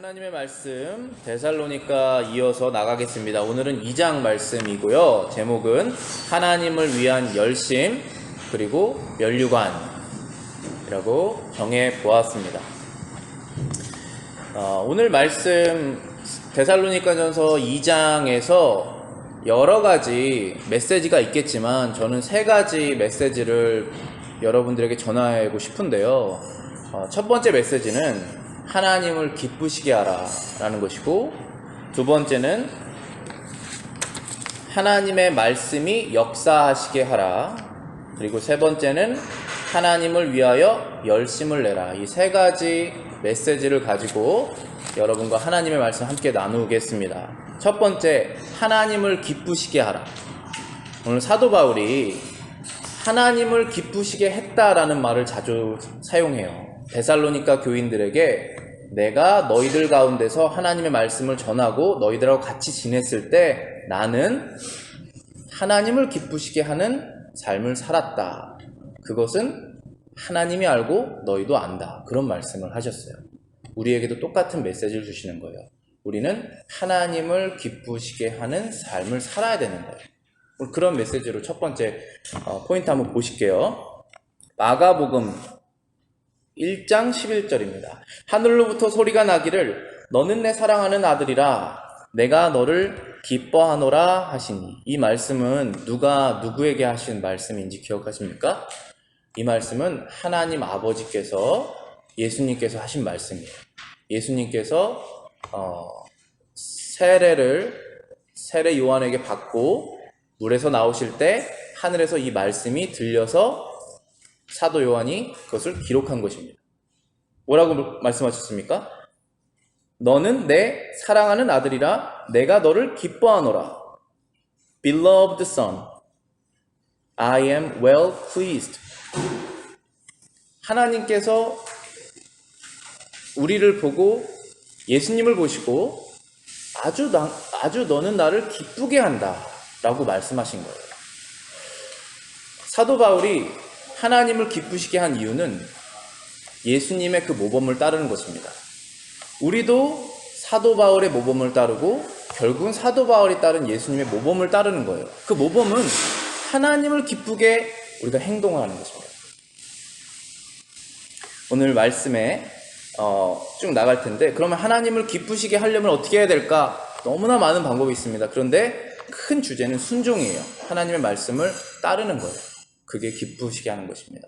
하나님의 말씀 데살로니가 이어서 나가겠습니다. 오늘은 2장 말씀이고요. 제목은 하나님을 위한 열심 그리고 면류관이라고 정해 보았습니다. 오늘 말씀 데살로니가전서 2장에서 여러 가지 메시지가 있겠지만 저는 세 가지 메시지를 여러분들에게 전하고 싶은데요. 첫 번째 메시지는 하나님을 기쁘시게 하라 라는 것이고, 두 번째는 하나님의 말씀이 역사하시게 하라, 그리고 세 번째는 하나님을 위하여 열심을 내라. 이 세 가지 메시지를 가지고 여러분과 하나님의 말씀 함께 나누겠습니다. 첫 번째, 하나님을 기쁘시게 하라. 오늘 사도 바울이 하나님을 기쁘시게 했다라는 말을 자주 사용해요. 데살로니가 교인들에게 내가 너희들 가운데서 하나님의 말씀을 전하고 너희들하고 같이 지냈을 때 나는 하나님을 기쁘시게 하는 삶을 살았다. 그것은 하나님이 알고 너희도 안다. 그런 말씀을 하셨어요. 우리에게도 똑같은 메시지를 주시는 거예요. 우리는 하나님을 기쁘시게 하는 삶을 살아야 되는 거예요. 그런 메시지로 첫 번째 포인트 한번 보실게요. 마가복음 1장 11절입니다. 하늘로부터 소리가 나기를 너는 내 사랑하는 아들이라 내가 너를 기뻐하노라 하시니. 이 말씀은 누가 누구에게 하신 말씀인지 기억하십니까? 이 말씀은 하나님 아버지께서 예수님께서 하신 말씀이에요. 예수님께서 세례 요한에게 받고 물에서 나오실 때 하늘에서 이 말씀이 들려서 사도 요한이 그것을 기록한 것입니다. 뭐라고 말씀하셨습니까? 너는 내 사랑하는 아들이라 내가 너를 기뻐하노라. Beloved son, I am well pleased. 하나님께서 우리를 보고 예수님을 보시고 아주 너는 나를 기쁘게 한다 라고 말씀하신 거예요. 사도 바울이 하나님을 기쁘시게 한 이유는 예수님의 그 모범을 따르는 것입니다. 우리도 사도 바울의 모범을 따르고 결국은 사도 바울이 따른 예수님의 모범을 따르는 거예요. 그 모범은 하나님을 기쁘게 우리가 행동하는 것입니다. 오늘 말씀에 쭉 나갈 텐데, 그러면 하나님을 기쁘시게 하려면 어떻게 해야 될까? 너무나 많은 방법이 있습니다. 그런데 큰 주제는 순종이에요. 하나님의 말씀을 따르는 거예요. 그게 기쁘시게 하는 것입니다.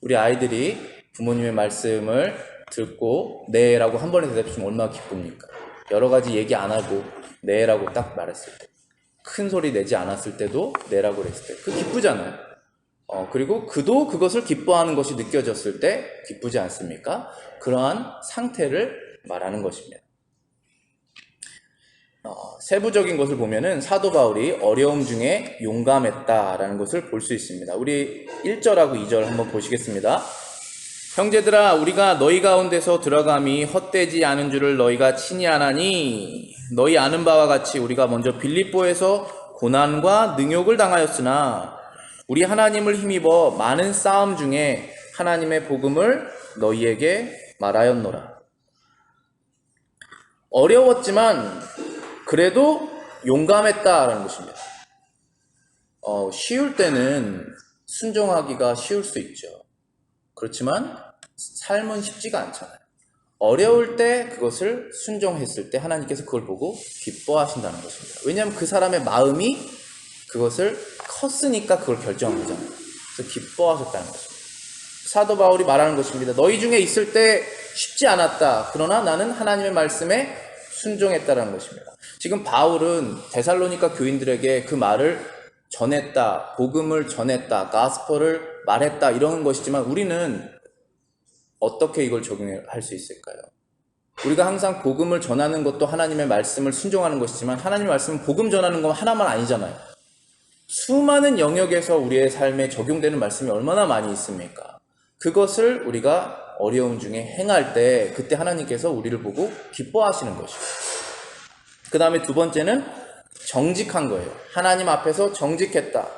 우리 아이들이 부모님의 말씀을 듣고 네라고 한 번에 대답해주면 얼마나 기쁩니까? 여러 가지 얘기 안 하고 네라고 딱 말했을 때, 큰 소리 내지 않았을 때도 네라고 그랬을 때, 그 기쁘잖아요. 그리고 그도 그것을 기뻐하는 것이 느껴졌을 때 기쁘지 않습니까? 그러한 상태를 말하는 것입니다. 세부적인 것을 보면은 사도 바울이 어려움 중에 용감했다라는 것을 볼 수 있습니다. 우리 1절하고 2절 한번 보시겠습니다. 형제들아, 우리가 너희 가운데서 들어감이 헛되지 않은 줄을 너희가 친히 아나니, 너희 아는 바와 같이 우리가 먼저 빌립보에서 고난과 능욕을 당하였으나 우리 하나님을 힘입어 많은 싸움 중에 하나님의 복음을 너희에게 말하였노라. 어려웠지만 그래도 용감했다라는 것입니다. 쉬울 때는 순종하기가 쉬울 수 있죠. 그렇지만 삶은 쉽지가 않잖아요. 어려울 때 그것을 순종했을 때 하나님께서 그걸 보고 기뻐하신다는 것입니다. 왜냐하면 그 사람의 마음이 그것을 컸으니까 그걸 결정한 거잖아요. 그래서 기뻐하셨다는 것입니다. 사도 바울이 말하는 것입니다. 너희 중에 있을 때 쉽지 않았다. 그러나 나는 하나님의 말씀에 순종했다는 것입니다. 지금 바울은 데살로니가 교인들에게 그 말을 전했다, 복음을 전했다, 가스펠을 말했다 이런 것이지만 우리는 어떻게 이걸 적용할 수 있을까요? 우리가 항상 복음을 전하는 것도 하나님의 말씀을 순종하는 것이지만 하나님의 말씀은 복음 전하는 건 하나만 아니잖아요. 수많은 영역에서 우리의 삶에 적용되는 말씀이 얼마나 많이 있습니까? 그것을 우리가 어려움 중에 행할 때 그때 하나님께서 우리를 보고 기뻐하시는 것이고, 그 다음에 두 번째는 정직한 거예요. 하나님 앞에서 정직했다.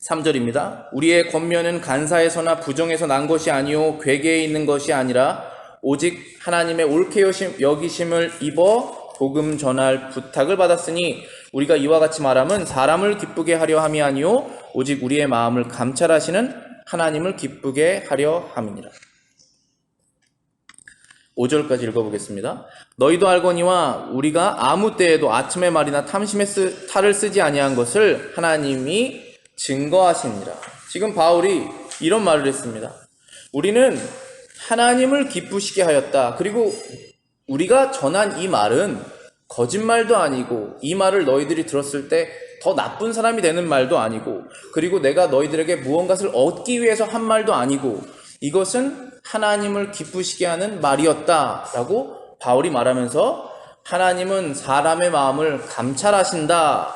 3절입니다. 우리의 권면은 간사에서나 부정에서 난 것이 아니요 괴계에 있는 것이 아니라 오직 하나님의 옳게 여기심을 입어 복음 전할 부탁을 받았으니 우리가 이와 같이 말함은 사람을 기쁘게 하려 함이 아니요 오직 우리의 마음을 감찰하시는 하나님을 기쁘게 하려 함이니라. 5절까지 읽어보겠습니다. 너희도 알거니와 우리가 아무 때에도 아첨의 말이나 탐심의 탈을 쓰지 아니한 것을 하나님이 증거하시니라. 지금 바울이 이런 말을 했습니다. 우리는 하나님을 기쁘시게 하였다. 그리고 우리가 전한 이 말은 거짓말도 아니고 이 말을 너희들이 들었을 때 더 나쁜 사람이 되는 말도 아니고 그리고 내가 너희들에게 무언가를 얻기 위해서 한 말도 아니고 이것은 하나님을 기쁘시게 하는 말이었다라고 바울이 말하면서 하나님은 사람의 마음을 감찰하신다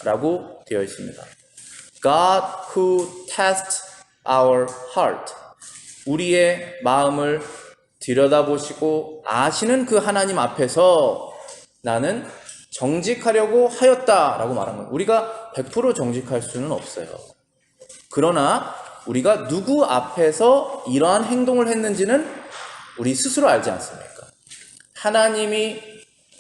라고 되어 있습니다. God who tests our heart. 우리의 마음을 들여다보시고 아시는 그 하나님 앞에서 나는 정직하려고 하였다라고 말한 거예요. 우리가 100% 정직할 수는 없어요. 그러나 우리가 누구 앞에서 이러한 행동을 했는지는 우리 스스로 알지 않습니까? 하나님이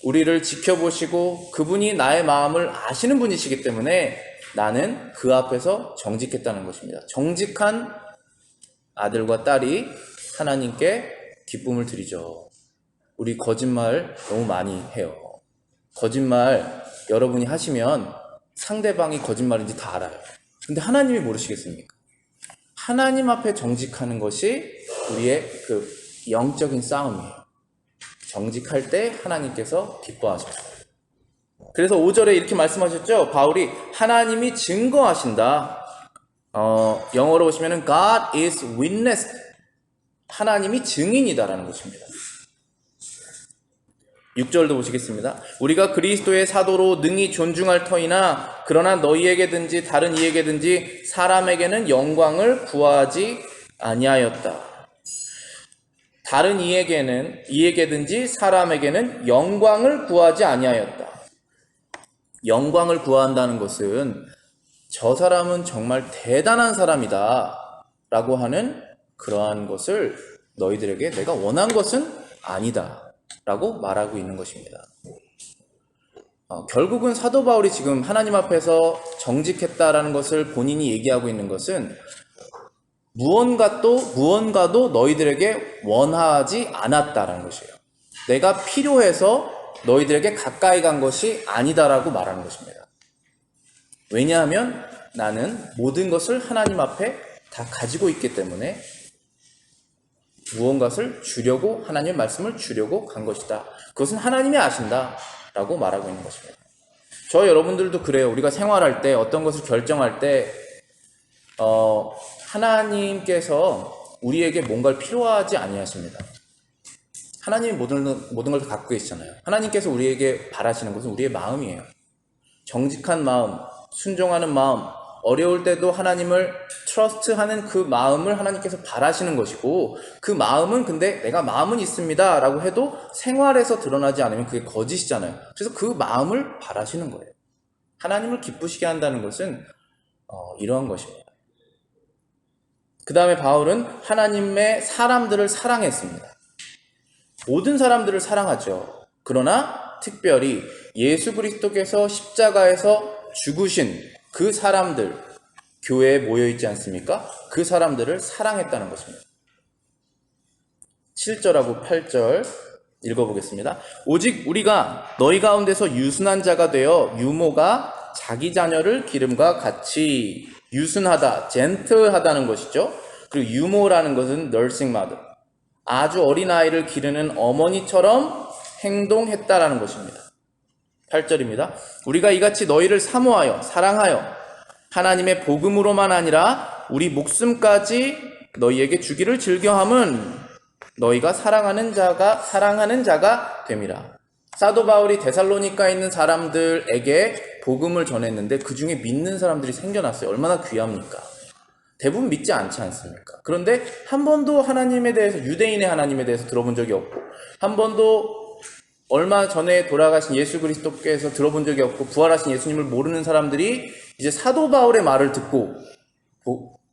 우리를 지켜보시고 그분이 나의 마음을 아시는 분이시기 때문에 나는 그 앞에서 정직했다는 것입니다. 정직한 아들과 딸이 하나님께 기쁨을 드리죠. 우리 거짓말 너무 많이 해요. 거짓말 여러분이 하시면 상대방이 거짓말인지 다 알아요. 근데 하나님이 모르시겠습니까? 하나님 앞에 정직하는 것이 우리의 그 영적인 싸움이에요. 정직할 때 하나님께서 기뻐하셔요. 그래서 5절에 이렇게 말씀하셨죠. 바울이 하나님이 증거하신다. 영어로 보시면 God is witness. 하나님이 증인이다라는 것입니다. 6절도 보시겠습니다. 우리가 그리스도의 사도로 능히 존중할 터이나 그러나 너희에게든지 다른 이에게든지 사람에게는 영광을 구하지 아니하였다. 다른 이에게든지 사람에게는 영광을 구하지 아니하였다. 영광을 구한다는 것은 저 사람은 정말 대단한 사람이다 라고 하는 그러한 것을 너희들에게 내가 원한 것은 아니다 라고 말하고 있는 것입니다. 결국은 사도 바울이 지금 하나님 앞에서 정직했다라는 것을 본인이 얘기하고 있는 것은 무언가도 너희들에게 원하지 않았다라는 것이에요. 내가 필요해서 너희들에게 가까이 간 것이 아니다라고 말하는 것입니다. 왜냐하면 나는 모든 것을 하나님 앞에 다 가지고 있기 때문에 무언가를 주려고 하나님의 말씀을 주려고 간 것이다. 그것은 하나님이 아신다 라고 말하고 있는 것입니다. 저 여러분들도 그래요. 우리가 생활할 때 어떤 것을 결정할 때 하나님께서 우리에게 뭔가를 필요하지 아니하십니다. 하나님이 모든 걸 다 갖고 계시잖아요. 하나님께서 우리에게 바라시는 것은 우리의 마음이에요. 정직한 마음, 순종하는 마음, 어려울 때도 하나님을 트러스트하는 그 마음을 하나님께서 바라시는 것이고 그 마음은 근데 내가 마음은 있습니다 라고 해도 생활에서 드러나지 않으면 그게 거짓이잖아요. 그래서 그 마음을 바라시는 거예요. 하나님을 기쁘시게 한다는 것은 이러한 것입니다. 그 다음에 바울은 하나님의 사람들을 사랑했습니다. 모든 사람들을 사랑하죠. 그러나 특별히 예수 그리스도께서 십자가에서 죽으신 그 사람들, 교회에 모여있지 않습니까? 그 사람들을 사랑했다는 것입니다. 7절하고 8절 읽어보겠습니다. 오직 우리가 너희 가운데서 유순한 자가 되어 유모가 자기 자녀를 기름과 같이 유순하다, 젠틀하다는 것이죠. 그리고 유모라는 것은 nursing mother, 아주 어린 아이를 기르는 어머니처럼 행동했다라는 것입니다. 8절입니다. 우리가 이같이 너희를 사모하여 사랑하여 하나님의 복음으로만 아니라 우리 목숨까지 너희에게 주기를 즐겨함은 너희가 사랑하는 자가 됨이라. 사도 바울이 데살로니카에 있는 사람들에게 복음을 전했는데 그 중에 믿는 사람들이 생겨났어요. 얼마나 귀합니까? 대부분 믿지 않지 않습니까? 그런데 한 번도 하나님에 대해서, 유대인의 하나님에 대해서 들어본 적이 없고 한 번도 얼마 전에 돌아가신 예수 그리스도께서 들어본 적이 없고 부활하신 예수님을 모르는 사람들이 이제 사도 바울의 말을 듣고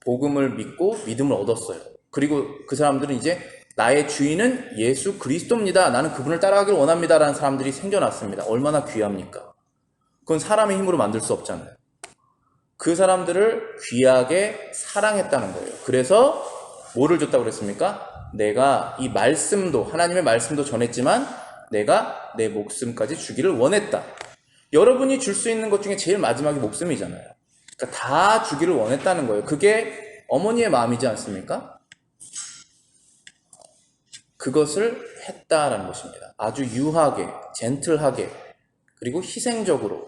복음을 믿고 믿음을 얻었어요. 그리고 그 사람들은 이제 나의 주인은 예수 그리스도입니다. 나는 그분을 따라가길 원합니다. 라는 사람들이 생겨났습니다. 얼마나 귀합니까? 그건 사람의 힘으로 만들 수 없잖아요. 그 사람들을 귀하게 사랑했다는 거예요. 그래서 뭐를 줬다고 그랬습니까? 내가 이 말씀도, 하나님의 말씀도 전했지만 내가 내 목숨까지 주기를 원했다. 여러분이 줄 수 있는 것 중에 제일 마지막이 목숨이잖아요. 그러니까 다 주기를 원했다는 거예요. 그게 어머니의 마음이지 않습니까? 그것을 했다라는 것입니다. 아주 유하게, 젠틀하게, 그리고 희생적으로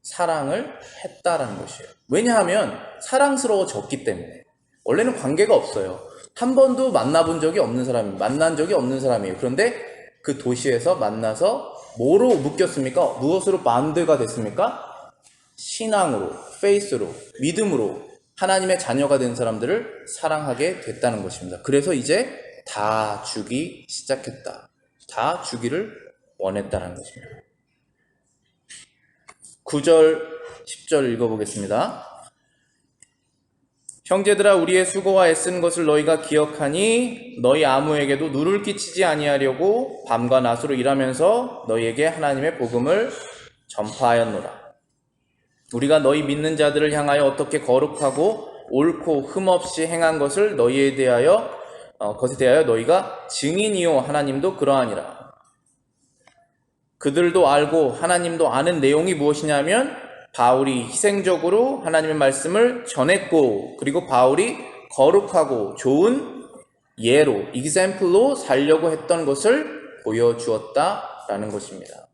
사랑을 했다라는 것이에요. 왜냐하면 사랑스러워졌기 때문에. 원래는 관계가 없어요. 한 번도 만난 적이 없는 사람이에요. 그런데 그 도시에서 만나서 뭐로 묶였습니까? 무엇으로 반드가 됐습니까? 신앙으로, 페이스로, 믿음으로 하나님의 자녀가 된 사람들을 사랑하게 됐다는 것입니다. 그래서 이제 다 주기 시작했다. 다 주기를 원했다는 것입니다. 9절, 10절 읽어보겠습니다. 형제들아, 우리의 수고와 애쓴 것을 너희가 기억하니 너희 아무에게도 누를 끼치지 아니하려고 밤과 낮으로 일하면서 너희에게 하나님의 복음을 전파하였노라. 우리가 너희 믿는 자들을 향하여 어떻게 거룩하고 옳고 흠없이 행한 것을 것에 대하여 너희가 증인이요 하나님도 그러하니라. 그들도 알고 하나님도 아는 내용이 무엇이냐면 바울이 희생적으로 하나님의 말씀을 전했고, 그리고 바울이 거룩하고 좋은 예로, example로 살려고 했던 것을 보여주었다라는 것입니다.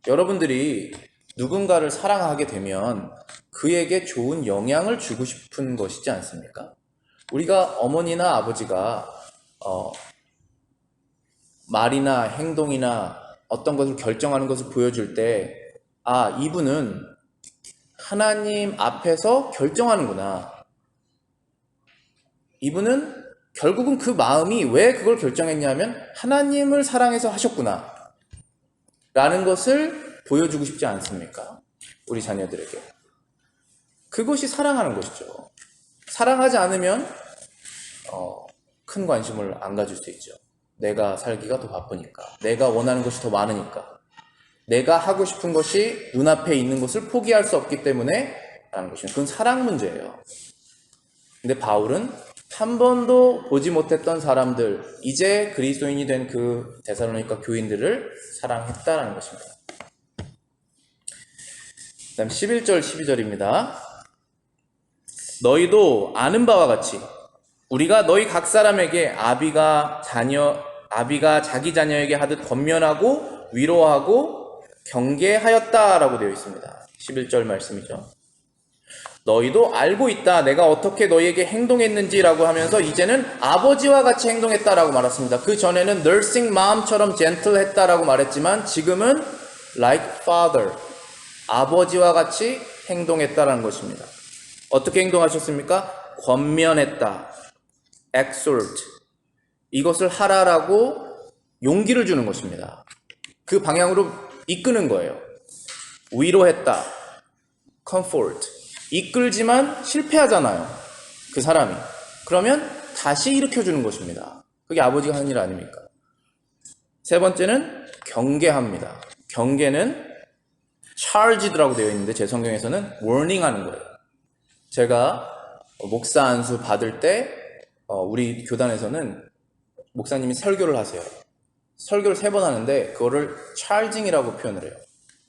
여러분들이 누군가를 사랑하게 되면 그에게 좋은 영향을 주고 싶은 것이지 않습니까? 우리가 어머니나 아버지가 말이나 행동이나 어떤 것을 결정하는 것을 보여줄 때, 이분은 하나님 앞에서 결정하는구나. 이분은 결국은 그 마음이 왜 그걸 결정했냐면 하나님을 사랑해서 하셨구나 라는 것을 보여주고 싶지 않습니까? 우리 자녀들에게. 그것이 사랑하는 것이죠. 사랑하지 않으면 큰 관심을 안 가질 수 있죠. 내가 살기가 더 바쁘니까, 내가 원하는 것이 더 많으니까, 내가 하고 싶은 것이 눈앞에 있는 것을 포기할 수 없기 때문에 라는 것입니다. 그건 사랑 문제예요. 근데 바울은 한 번도 보지 못했던 사람들, 이제 그리스도인이 된 그 데살로니가 교인들을 사랑했다라는 것입니다. 그 다음 11절 12절입니다. 너희도 아는 바와 같이 우리가 너희 각 사람에게 아비가 자기 자녀에게 하듯 권면하고 위로하고 경계하였다라고 되어 있습니다. 11절 말씀이죠. 너희도 알고 있다. 내가 어떻게 너희에게 행동했는지라고 하면서 이제는 아버지와 같이 행동했다라고 말했습니다. 그 전에는 nursing mom처럼 젠틀했다라고 말했지만 지금은 like father, 아버지와 같이 행동했다라는 것입니다. 어떻게 행동하셨습니까? 권면했다, exhort, 이것을 하라라고 용기를 주는 것입니다. 그 방향으로 이끄는 거예요. 위로했다, comfort, 이끌지만 실패하잖아요, 그 사람이. 그러면 다시 일으켜주는 것입니다. 그게 아버지가 하는 일 아닙니까? 세 번째는 경계합니다. 경계는 charged라고 되어 있는데 제 성경에서는 warning 하는 거예요. 제가 목사 안수 받을 때 우리 교단에서는 목사님이 설교를 하세요. 설교를 3번 하는데 그거를 charging이라고 표현을 해요.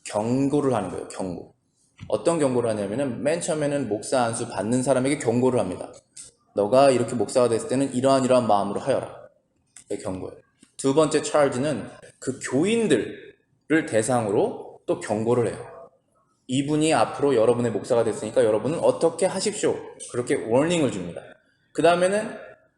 경고를 하는 거예요. 경고. 어떤 경고를 하냐면은 맨 처음에는 목사 안수 받는 사람에게 경고를 합니다. 너가 이렇게 목사가 됐을 때는 이러한 마음으로 하여라. 그게 경고예요. 두 번째 charge는 그 교인들을 대상으로 또 경고를 해요. 이분이 앞으로 여러분의 목사가 됐으니까 여러분은 어떻게 하십시오. 그렇게 warning을 줍니다. 그 다음에는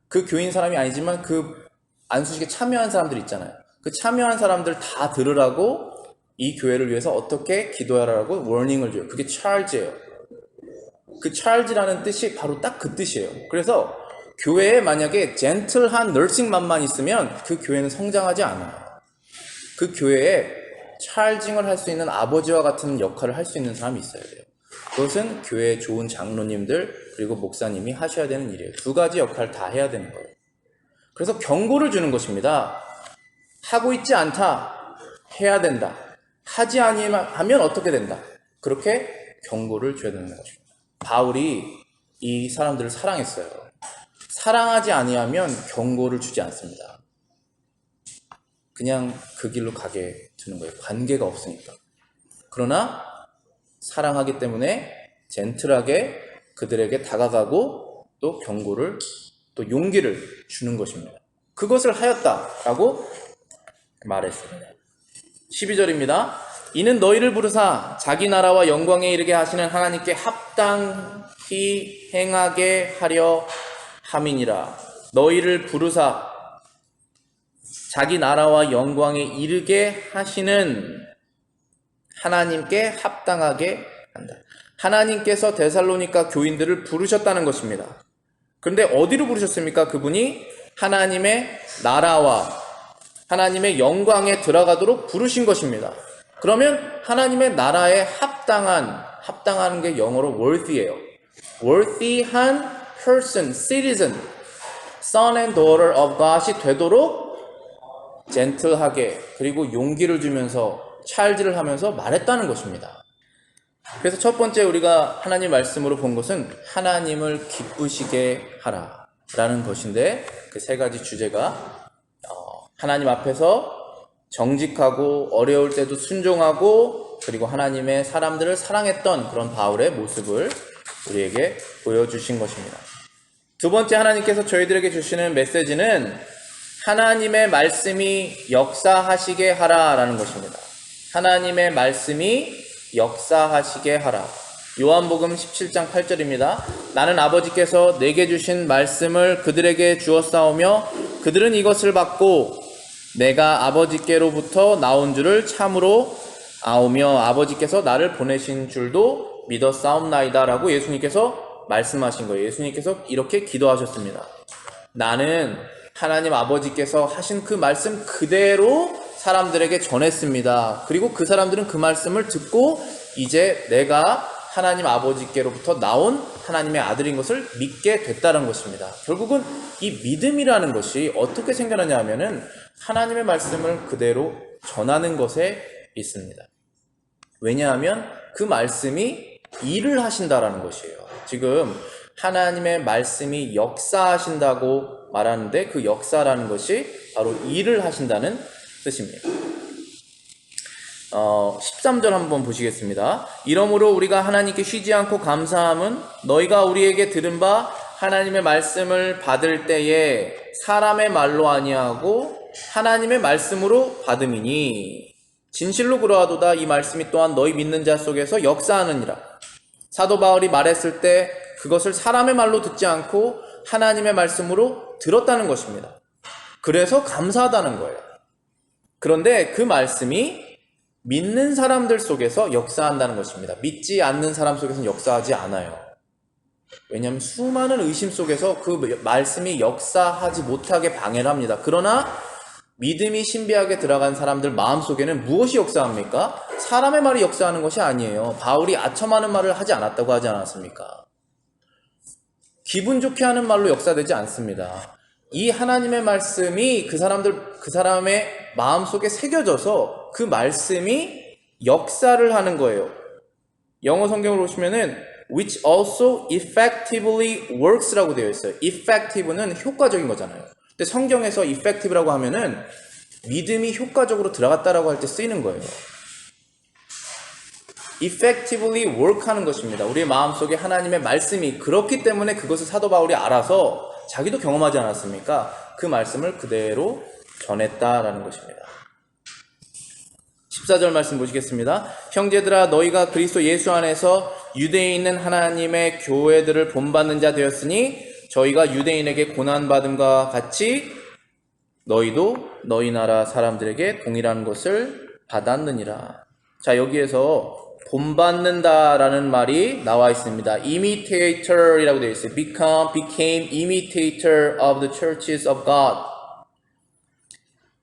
그 교인 사람이 아니지만 그 안수식에 참여한 사람들 있잖아요. 그 참여한 사람들 다 들으라고 이 교회를 위해서 어떻게 기도하라고 warning을 줘요. 그게 charge예요. 그 charge라는 뜻이 바로 딱 그 뜻이에요. 그래서 교회에 만약에 젠틀한 nursing맘만 있으면 그 교회는 성장하지 않아요. 그 교회에 찰징을 할 수 있는 아버지와 같은 역할을 할 수 있는 사람이 있어야 돼요. 그것은 교회의 좋은 장로님들 그리고 목사님이 하셔야 되는 일이에요. 두 가지 역할을 다 해야 되는 거예요. 그래서 경고를 주는 것입니다. 하고 있지 않다. 해야 된다. 하지 아니하면 어떻게 된다. 그렇게 경고를 줘야 되는 것입니다. 바울이 이 사람들을 사랑했어요. 사랑하지 아니하면 경고를 주지 않습니다. 그냥 그 길로 가게 두는 거예요. 관계가 없으니까. 그러나 사랑하기 때문에 젠틀하게 그들에게 다가가고 또 경고를 또 용기를 주는 것입니다. 그것을 하였다라고 말했습니다. 12절입니다. 이는 너희를 부르사 자기 나라와 영광에 이르게 하시는 하나님께 합당히 행하게 하려 함이니라. 너희를 부르사 자기 나라와 영광에 이르게 하시는 하나님께 합당하게 한다. 하나님께서 데살로니가 교인들을 부르셨다는 것입니다. 그런데 어디로 부르셨습니까? 그분이 하나님의 나라와 하나님의 영광에 들어가도록 부르신 것입니다. 그러면 하나님의 나라에 합당한 게 영어로 worthy예요. worthy한 person, citizen, son and daughter of God이 되도록 젠틀하게 그리고 용기를 주면서 찰지를 하면서 말했다는 것입니다. 그래서 첫 번째 우리가 하나님 말씀으로 본 것은 하나님을 기쁘시게 하라 라는 것인데 그 세 가지 주제가 하나님 앞에서 정직하고 어려울 때도 순종하고 그리고 하나님의 사람들을 사랑했던 그런 바울의 모습을 우리에게 보여주신 것입니다. 두 번째 하나님께서 저희들에게 주시는 메시지는 하나님의 말씀이 역사하시게 하라라는 것입니다. 하나님의 말씀이 역사하시게 하라. 요한복음 17장 8절입니다. 나는 아버지께서 내게 주신 말씀을 그들에게 주었사오며 그들은 이것을 받고 내가 아버지께로부터 나온 줄을 참으로 아오며 아버지께서 나를 보내신 줄도 믿었사옵나이다 라고 예수님께서 말씀하신 거예요. 예수님께서 이렇게 기도하셨습니다. 나는 하나님 아버지께서 하신 그 말씀 그대로 사람들에게 전했습니다. 그리고 그 사람들은 그 말씀을 듣고 이제 내가 하나님 아버지께로부터 나온 하나님의 아들인 것을 믿게 됐다는 것입니다. 결국은 이 믿음이라는 것이 어떻게 생겨나냐 하면은 하나님의 말씀을 그대로 전하는 것에 있습니다. 왜냐하면 그 말씀이 일을 하신다라는 것이에요. 지금 하나님의 말씀이 역사하신다고 말하는데 그 역사라는 것이 바로 일을 하신다는 뜻입니다. 13절 한번 보시겠습니다. 이러므로 우리가 하나님께 쉬지 않고 감사함은 너희가 우리에게 들은 바 하나님의 말씀을 받을 때에 사람의 말로 아니하고 하나님의 말씀으로 받음이니 진실로 그러하도다. 이 말씀이 또한 너희 믿는 자 속에서 역사하느니라. 사도 바울이 말했을 때 그것을 사람의 말로 듣지 않고 하나님의 말씀으로 들었다는 것입니다. 그래서 감사하다는 거예요. 그런데 그 말씀이 믿는 사람들 속에서 역사한다는 것입니다. 믿지 않는 사람 속에서는 역사하지 않아요. 왜냐하면 수많은 의심 속에서 그 말씀이 역사하지 못하게 방해를 합니다. 그러나 믿음이 신비하게 들어간 사람들 마음속에는 무엇이 역사합니까? 사람의 말이 역사하는 것이 아니에요. 바울이 아첨하는 말을 하지 않았다고 하지 않았습니까? 기분 좋게 하는 말로 역사되지 않습니다. 이 하나님의 말씀이 그 사람의 마음속에 새겨져서 그 말씀이 역사를 하는 거예요. 영어 성경을 보시면은 which also effectively works라고 되어 있어요. effective는 효과적인 거잖아요. 근데 성경에서 effective라고 하면은 믿음이 효과적으로 들어갔다라고 할 때 쓰이는 거예요. effectively work 하는 것입니다. 우리의 마음속에 하나님의 말씀이 그렇기 때문에 그것을 사도 바울이 알아서 자기도 경험하지 않았습니까? 그 말씀을 그대로 전했다라는 것입니다. 14절 말씀 보시겠습니다. 형제들아 너희가 그리스도 예수 안에서 유대에 있는 하나님의 교회들을 본받는 자 되었으니 저희가 유대인에게 고난받음과 같이 너희도 너희 나라 사람들에게 동일한 것을 받았느니라. 자, 여기에서 본받는다라는 말이 나와 있습니다. imitator이라고 되어 있어요. became imitator of the churches of God.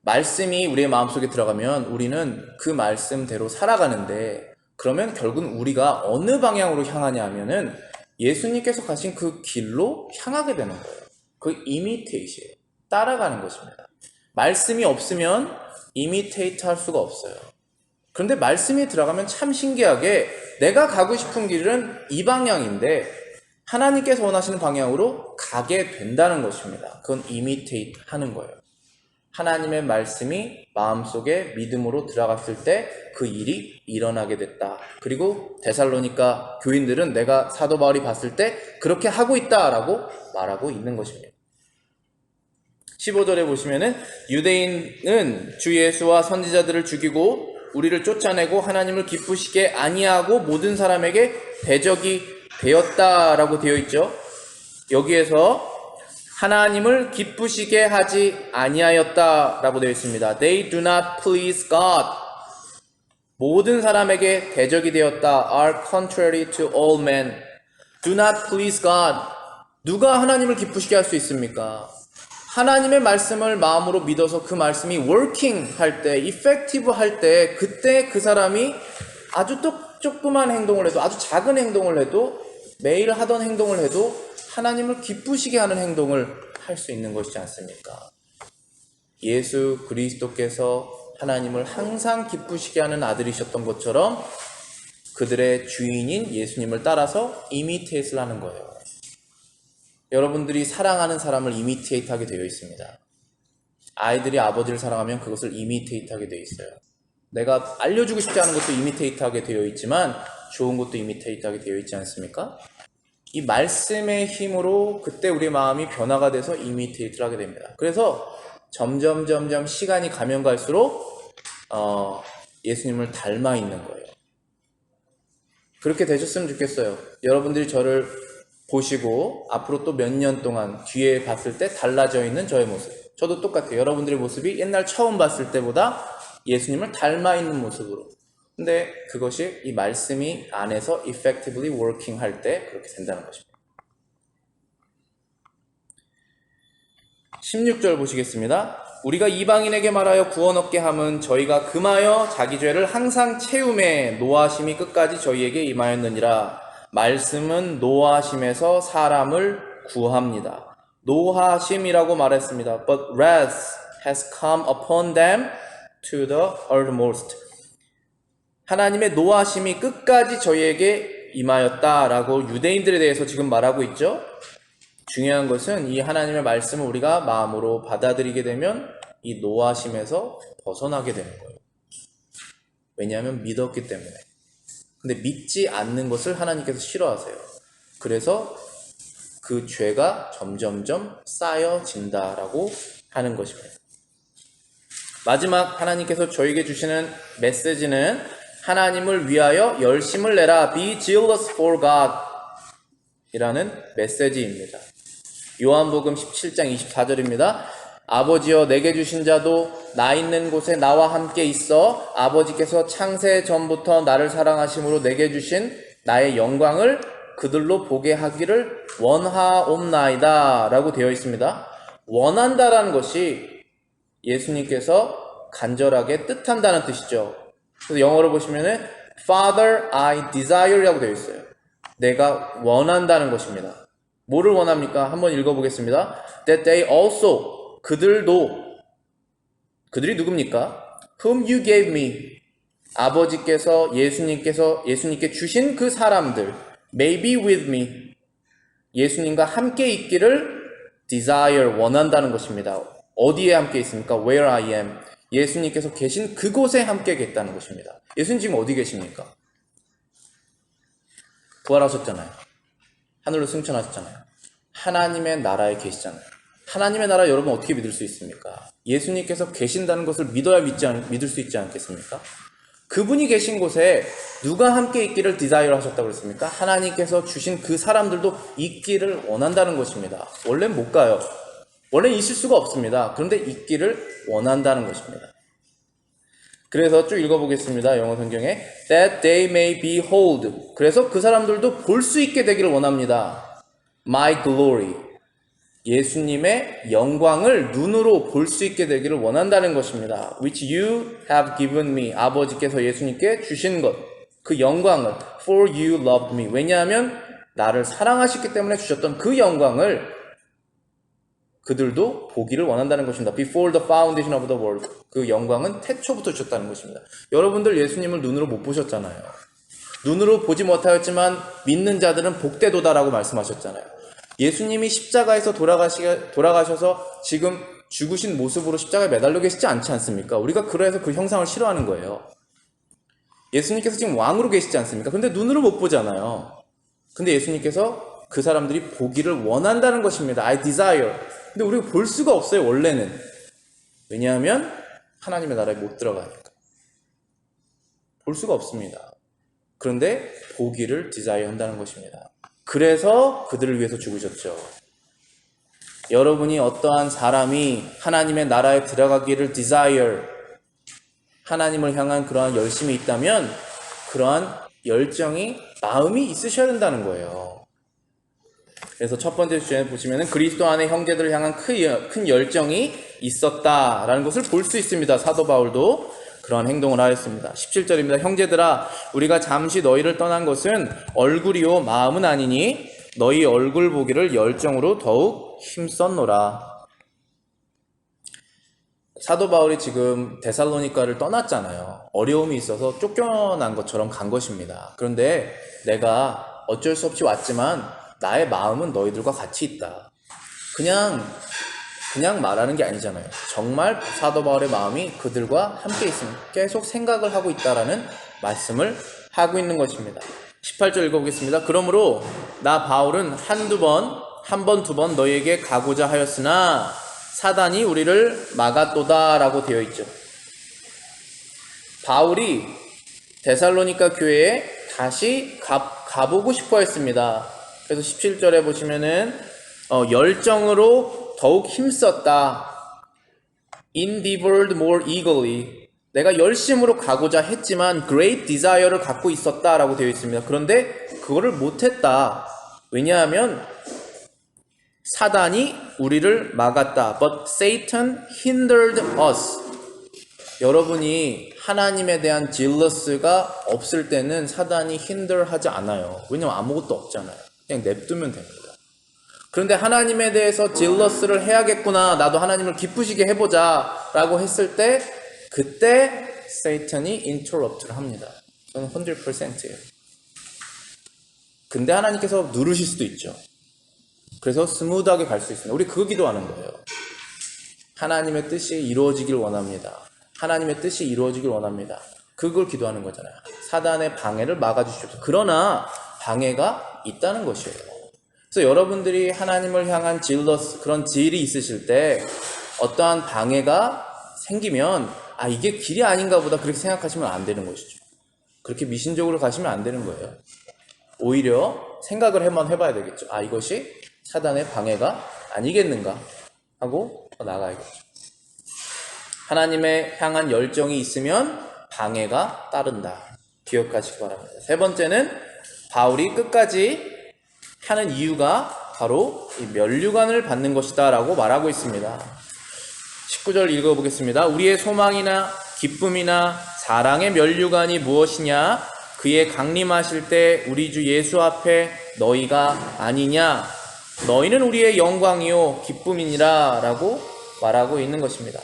말씀이 우리의 마음속에 들어가면 우리는 그 말씀대로 살아가는데 그러면 결국은 우리가 어느 방향으로 향하냐 하면은 예수님께서 가신 그 길로 향하게 되는 거예요. 그 imitate이에요. 따라가는 것입니다. 말씀이 없으면 이미테이트 할 수가 없어요. 그런데 말씀이 들어가면 참 신기하게 내가 가고 싶은 길은 이 방향인데 하나님께서 원하시는 방향으로 가게 된다는 것입니다. 그건 이미테이트 하는 거예요. 하나님의 말씀이 마음속에 믿음으로 들어갔을 때 그 일이 일어나게 됐다. 그리고 데살로니가 교인들은 내가 사도 바울이 봤을 때 그렇게 하고 있다라고 말하고 있는 것입니다. 15절에 보시면은 유대인은 주 예수와 선지자들을 죽이고 우리를 쫓아내고 하나님을 기쁘시게 아니하고 모든 사람에게 대적이 되었다라고 되어 있죠. 여기에서 하나님을 기쁘시게 하지 아니하였다라고 되어 있습니다. They do not please God. 모든 사람에게 대적이 되었다. Are contrary to all men. Do not please God. 누가 하나님을 기쁘시게 할 수 있습니까? 하나님의 말씀을 마음으로 믿어서 그 말씀이 working 할 때, effective 할 때, 그때 그 사람이 아주 조그만 행동을 해도, 아주 작은 행동을 해도, 매일 하던 행동을 해도 하나님을 기쁘시게 하는 행동을 할 수 있는 것이지 않습니까? 예수 그리스도께서 하나님을 항상 기쁘시게 하는 아들이셨던 것처럼 그들의 주인인 예수님을 따라서 이미테이트를 하는 거예요. 여러분들이 사랑하는 사람을 이미테이트 하게 되어 있습니다. 아이들이 아버지를 사랑하면 그것을 이미테이트 하게 되어 있어요. 내가 알려주고 싶지 않은 것도 이미테이트 하게 되어 있지만 좋은 것도 이미테이트 하게 되어 있지 않습니까? 이 말씀의 힘으로 그때 우리 마음이 변화가 돼서 이미테이트를 하게 됩니다. 그래서 점점 시간이 가면 갈수록 예수님을 닮아 있는 거예요. 그렇게 되셨으면 좋겠어요. 여러분들이 저를 보시고 앞으로 또 몇 년 동안 뒤에 봤을 때 달라져 있는 저의 모습. 저도 똑같아요. 여러분들의 모습이 옛날 처음 봤을 때보다 예수님을 닮아 있는 모습으로. 근데 그것이 이 말씀이 안에서 effectively working 할 때 그렇게 된다는 것입니다. 16절 보시겠습니다. 우리가 이방인에게 말하여 구원 얻게 함은 저희가 금하여 자기 죄를 항상 채움에 노하심이 끝까지 저희에게 임하였느니라. 말씀은 노하심에서 사람을 구합니다. 노하심이라고 말했습니다. But wrath has come upon them to the uttermost. 하나님의 노하심이 끝까지 저희에게 임하였다라고 유대인들에 대해서 지금 말하고 있죠. 중요한 것은 이 하나님의 말씀을 우리가 마음으로 받아들이게 되면 이 노하심에서 벗어나게 되는 거예요. 왜냐하면 믿었기 때문에. 근데 믿지 않는 것을 하나님께서 싫어하세요. 그래서 그 죄가 점점점 쌓여진다라고 하는 것입니다. 마지막 하나님께서 저에게 주시는 메시지는 하나님을 위하여 열심을 내라. Be zealous for God 이라는 메시지입니다. 요한복음 17장 24절입니다. 아버지여 내게 주신 자도 나 있는 곳에 나와 함께 있어 아버지께서 창세 전부터 나를 사랑하심으로 내게 주신 나의 영광을 그들로 보게 하기를 원하옵나이다 라고 되어 있습니다. 원한다라는 것이 예수님께서 간절하게 뜻한다는 뜻이죠. 그래서 영어로 보시면은 Father, I desire 라고 되어 있어요. 내가 원한다는 것입니다. 뭐를 원합니까? 한번 읽어보겠습니다. That they also, 그들이 누굽니까? Whom you gave me, 아버지께서 예수님께 주신 그 사람들, may be with me, 예수님과 함께 있기를 desire, 원한다는 것입니다. 어디에 함께 있습니까? Where I am, 예수님께서 계신 그곳에 함께 계시다는 것입니다. 예수님 지금 어디 계십니까? 부활하셨잖아요. 하늘로 승천하셨잖아요. 하나님의 나라에 계시잖아요. 하나님의 나라 여러분 어떻게 믿을 수 있습니까? 예수님께서 계신다는 것을 믿어야 믿을 수 있지 않겠습니까? 그분이 계신 곳에 누가 함께 있기를 디자이어 하셨다고 그랬습니까? 하나님께서 주신 그 사람들도 있기를 원한다는 것입니다. 원래는 못 가요. 원래는 있을 수가 없습니다. 그런데 있기를 원한다는 것입니다. 그래서 쭉 읽어보겠습니다. 영어 성경에 That they may behold, 그래서 그 사람들도 볼 수 있게 되기를 원합니다. My glory, 예수님의 영광을 눈으로 볼 수 있게 되기를 원한다는 것입니다. Which you have given me, 아버지께서 예수님께 주신 것, 그 영광을 For you loved me, 왜냐하면 나를 사랑하셨기 때문에 주셨던 그 영광을 그들도 보기를 원한다는 것입니다. Before the foundation of the world. 그 영광은 태초부터 주셨다는 것입니다. 여러분들 예수님을 눈으로 못 보셨잖아요. 눈으로 보지 못하였지만 믿는 자들은 복되도다라고 말씀하셨잖아요. 예수님이 십자가에서 돌아가셔서 지금 죽으신 모습으로 십자가에 매달려 계시지 않지 않습니까? 우리가 그래서 그 형상을 싫어하는 거예요. 예수님께서 지금 왕으로 계시지 않습니까? 근데 눈으로 못 보잖아요. 근데 예수님께서 그 사람들이 보기를 원한다는 것입니다. I desire. 근데 우리가 볼 수가 없어요, 원래는. 왜냐하면 하나님의 나라에 못 들어가니까. 볼 수가 없습니다. 그런데 보기를 desire 한다는 것입니다. 그래서 그들을 위해서 죽으셨죠. 여러분이 어떠한 사람이 하나님의 나라에 들어가기를 desire, 하나님을 향한 그러한 열심이 있다면 그러한 열정이, 마음이 있으셔야 된다는 거예요. 그래서 첫 번째 주제에 보시면 그리스도 안에 형제들을 향한 큰 열정이 있었다라는 것을 볼 수 있습니다. 사도 바울도 그러한 행동을 하였습니다. 17절입니다. 형제들아, 우리가 잠시 너희를 떠난 것은 얼굴이요 마음은 아니니 너희 얼굴 보기를 열정으로 더욱 힘썼노라. 사도 바울이 지금 데살로니가를 떠났잖아요. 어려움이 있어서 쫓겨난 것처럼 간 것입니다. 그런데 내가 어쩔 수 없이 왔지만 나의 마음은 너희들과 같이 있다. 그냥 말하는 게 아니잖아요. 정말 사도 바울의 마음이 그들과 함께 있습니다. 계속 생각을 하고 있다라는 말씀을 하고 있는 것입니다. 18절 읽어보겠습니다. 그러므로 나 바울은 한 번, 두 번 너희에게 가고자 하였으나 사단이 우리를 막았도다 라고 되어 있죠. 바울이 데살로니가 교회에 다시 가보고 싶어 했습니다. 그래서 17절에 보시면은 열정으로 더욱 힘썼다. endeavored more eagerly. 내가 열심으로 가고자 했지만 great desire를 갖고 있었다라고 되어 있습니다. 그런데 그거를 못했다. 왜냐하면 사단이 우리를 막았다. But Satan hindered us. 여러분이 하나님에 대한 질러스가 없을 때는 사단이 힌들하지 않아요. 왜냐면 아무것도 없잖아요. 그냥 냅두면 됩니다. 그런데 하나님에 대해서 질러스를 해야겠구나, 나도 하나님을 기쁘시게 해보자 라고 했을 때 그때 세이탄이 인터럽트를 합니다. 저는 100%예요. 근데 하나님께서 누르실 수도 있죠. 그래서 스무드하게 갈 수 있습니다. 우리 그거 기도하는 거예요. 하나님의 뜻이 이루어지길 원합니다. 하나님의 뜻이 이루어지길 원합니다. 그걸 기도하는 거잖아요. 사단의 방해를 막아주십시오. 그러나 방해가 있다는 것이에요. 그래서 여러분들이 하나님을 향한 질러스, 그런 질이 있으실 때 어떠한 방해가 생기면 이게 길이 아닌가 보다 그렇게 생각하시면 안 되는 것이죠. 그렇게 미신적으로 가시면 안 되는 거예요. 오히려 생각을 한번 해봐야 되겠죠. 이것이 사단의 방해가 아니겠는가 하고 나가야겠죠. 하나님의 향한 열정이 있으면 방해가 따른다. 기억하시기 바랍니다. 세 번째는 바울이 끝까지 하는 이유가 바로 이 면류관을 받는 것이다 라고 말하고 있습니다. 19절 읽어보겠습니다. 우리의 소망이나 기쁨이나 사랑의 면류관이 무엇이냐? 그의 강림하실 때 우리 주 예수 앞에 너희가 아니냐? 너희는 우리의 영광이요 기쁨이니라 라고 말하고 있는 것입니다.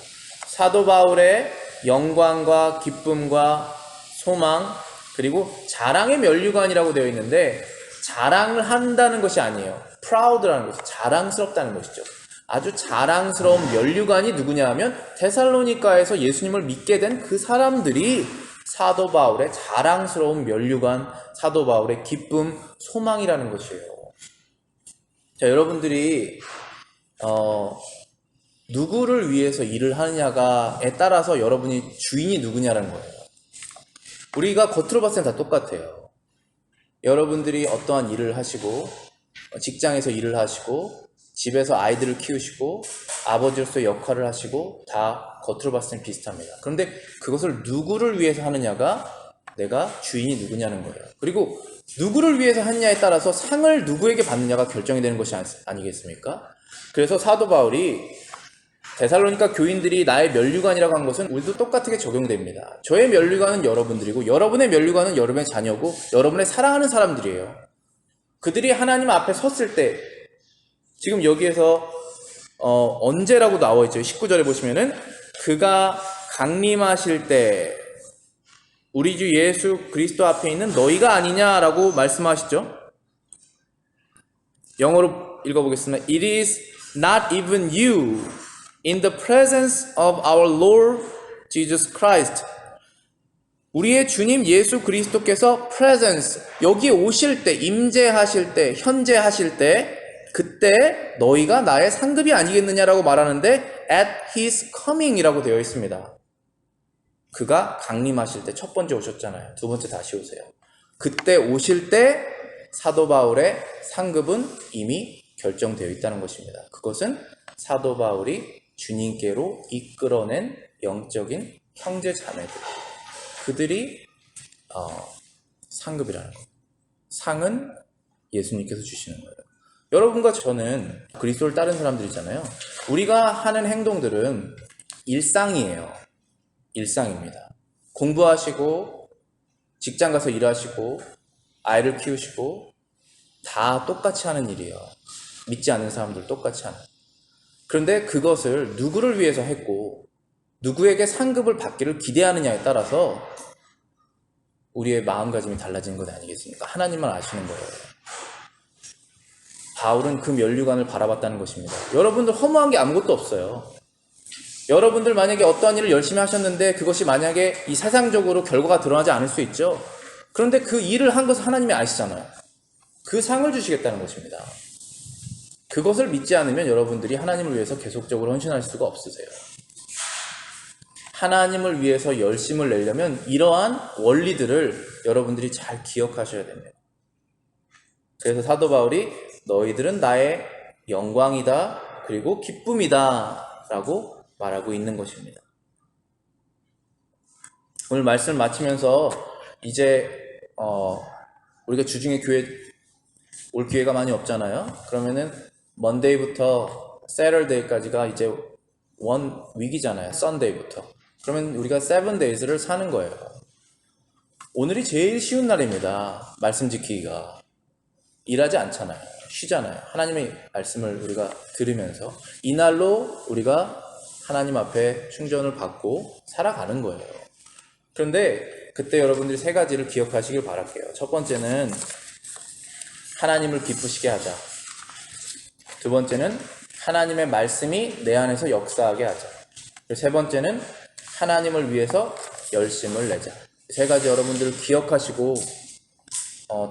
사도 바울의 영광과 기쁨과 소망, 그리고 자랑의 면류관이라고 되어 있는데 자랑을 한다는 것이 아니에요. proud라는 것이 자랑스럽다는 것이죠. 아주 자랑스러운 면류관이 누구냐 하면 데살로니가에서 예수님을 믿게 된 그 사람들이 사도 바울의 자랑스러운 면류관, 사도 바울의 기쁨, 소망이라는 것이에요. 자, 여러분들이 누구를 위해서 일을 하느냐에 따라서 여러분이 주인이 누구냐라는 거예요. 우리가 겉으로 봤을 땐 다 똑같아요. 여러분들이 어떠한 일을 하시고 직장에서 일을 하시고 집에서 아이들을 키우시고 아버지로서의 역할을 하시고 다 겉으로 봤을 땐 비슷합니다. 그런데 그것을 누구를 위해서 하느냐가 내가 주인이 누구냐는 거예요. 그리고 누구를 위해서 하느냐에 따라서 상을 누구에게 받느냐가 결정이 되는 것이 아니겠습니까? 그래서 사도 바울이 데살로니가 교인들이 나의 면류관이라고 한 것은 우리도 똑같게 적용됩니다. 저의 면류관은 여러분들이고 여러분의 면류관은 여러분의 자녀고 여러분의 사랑하는 사람들이에요. 그들이 하나님 앞에 섰을 때 지금 여기에서 언제라고 나와 있죠. 19절에 보시면은 그가 강림하실 때 우리 주 예수 그리스도 앞에 있는 너희가 아니냐라고 말씀하시죠. 영어로 읽어보겠습니다. It is not even you in the presence of our Lord Jesus Christ. 우리의 주님 예수 그리스도께서 presence, 여기 오실 때, 임재하실 때, 현재하실 때, 그때 너희가 나의 상급이 아니겠느냐라고 말하는데 at his coming이라고 되어 있습니다. 그가 강림하실 때 첫 번째 오셨잖아요. 두 번째 다시 오세요. 그때 오실 때 사도 바울의 상급은 이미 결정되어 있다는 것입니다. 그것은 사도 바울이 주님께로 이끌어낸 영적인 형제 자매들, 그들이 상급이라는 것. 상은 예수님께서 주시는 거예요. 여러분과 저는 그리스도를 따른 사람들이잖아요. 우리가 하는 행동들은 일상이에요. 일상입니다. 공부하시고 직장 가서 일하시고 아이를 키우시고 다 똑같이 하는 일이에요. 믿지 않는 사람들 똑같이 하는. 그런데 그것을 누구를 위해서 했고 누구에게 상급을 받기를 기대하느냐에 따라서 우리의 마음가짐이 달라지는 것 아니겠습니까? 하나님만 아시는 거예요. 바울은 그 면류관을 바라봤다는 것입니다. 여러분들 허무한 게 아무것도 없어요. 여러분들 만약에 어떠한 일을 열심히 하셨는데 그것이 만약에 이 세상적으로 결과가 드러나지 않을 수 있죠. 그런데 그 일을 한 것을 하나님이 아시잖아요. 그 상을 주시겠다는 것입니다. 그것을 믿지 않으면 여러분들이 하나님을 위해서 계속적으로 헌신할 수가 없으세요. 하나님을 위해서 열심을 내려면 이러한 원리들을 여러분들이 잘 기억하셔야 됩니다. 그래서 사도 바울이 너희들은 나의 영광이다 그리고 기쁨이다 라고 말하고 있는 것입니다. 오늘 말씀을 마치면서 이제 우리가 주중에 교회 올 기회가 많이 없잖아요. 그러면은 먼데이부터 세터데이까지가 이제 원 위기잖아요. 썬데이부터. 그러면 우리가 7days를 사는 거예요. 오늘이 제일 쉬운 날입니다. 말씀 지키기가. 일하지 않잖아요. 쉬잖아요. 하나님의 말씀을 우리가 들으면서 이날로 우리가 하나님 앞에 충전을 받고 살아가는 거예요. 그런데 그때 여러분들이 세 가지를 기억하시길 바랄게요. 첫 번째는 하나님을 기쁘시게 하자. 두 번째는 하나님의 말씀이 내 안에서 역사하게 하자. 그리고 세 번째는 하나님을 위해서 열심을 내자. 세 가지 여러분들 기억하시고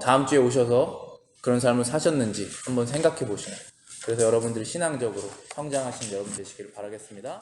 다음 주에 오셔서 그런 삶을 사셨는지 한번 생각해 보시는. 그래서 여러분들이 신앙적으로 성장하신 여러분 되시기를 바라겠습니다.